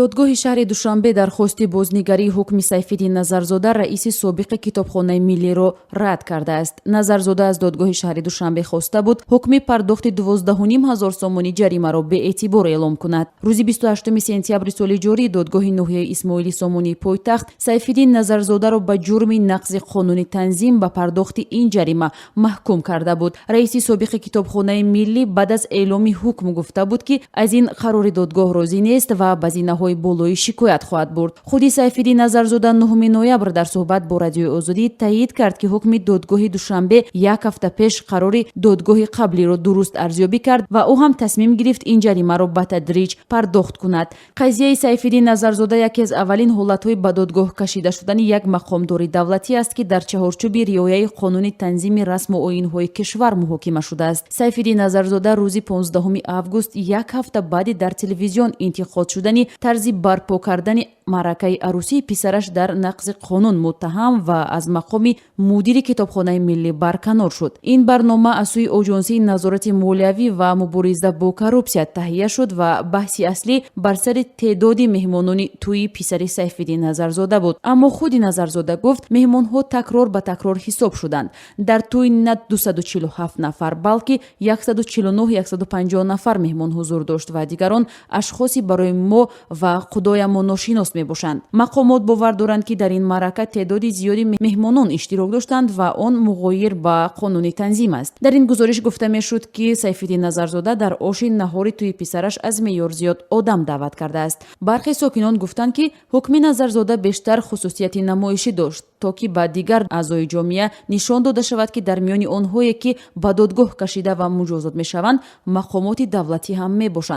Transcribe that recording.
додгоҳи шаҳри душанбе дархости бознигарии ҳукми сайфиддин назарзода раиси собиқи китобхонаи миллиро рад кардааст. Назарзода аз додгоҳи шаҳри душанбе хоста буд ҳукми пардохти 12,500 сомонӣ ҷаримаро беэътибор эълом кунад. рӯзи 28 сентябри соли ҷорӣ додгоҳи ноҳияи исмоили сомонии пойтахт сайфиддин назарзодаро ба ҷурми нақзи қонуни танзим ба пардохти ин ҷарима маҳкум карда буд. раиси собиқи китобхонаи миллӣ баъд аз эъломи ҳукм гуфта буд ки аз ин қарори додгоҳ розӣ нест ва ба зинаҳои болоӣ шикоят хоҳад бурд. худи сайфиддин назарзода 9 ноябр дар суҳбат бо радиои озодӣ таъйид кард ки ҳукми додгоҳи душанбе як ҳафта пеш қарори додгоҳи қаблиро дуруст арзёбӣ кард ва ӯ ҳам тасмим гирифт ин ҷаримаро ба тадриҷ пардохт кунад. қазияи сайфиддин назарзода яке аз аввалин ҳолатҳои ба додгоҳ кашида шудани як мақомдори давлатӣ аст ки дар чаҳорчӯби риояи қонуни танзими расму оинҳои кишвар муҳокима шудааст. сайфиддин назарзода рӯзи 15 август як ҳафта баъди дар телевизион интиқод шудани тарзи барпо кардани маъракаи арӯсии писараш дар нақзи қонун муттаҳам ва аз мақоми мудири китобхонаи миллӣ барканор шуд. ин барнома аз сӯи оҷонсии назорати молиявӣ ва мубориза бо коррупсия таҳия шуд ва баҳси аслӣ бар сари теъдоди меҳмонони тӯи писари сайфиддин назарзода буд. аммо худи назарзода гуфт меҳмонҳо такрор ба такрор ҳисоб шуданд. дар тӯй на 247 нафар балки 149-150 нафар меҳмон ҳузур дошт ва дигарон ашхоси барои мо ва худоямо ношинос мебошанд. мақомот бовар доранд ки дар ин маърака теъдоди зиёди меҳмонон иштирок доштанд ва он муғоир ба қонуни танзим аст. дар ин гузориш гуфта мешуд ки сайфиддин назарзода дар оши наҳори тӯи писараш аз меъёр зиёд одам даъват кардааст. бархе сокинон гуфтанд ки ҳукми назарзода бештар хусусияти намоишӣ дошт то ки ба дигар аъзои ҷомеа нишон дода шавад ки дар миёни онҳое ки ба додгоҳ кашида ва муҷозот мешаванд мақомоти давлатӣ ҳам мебошанд.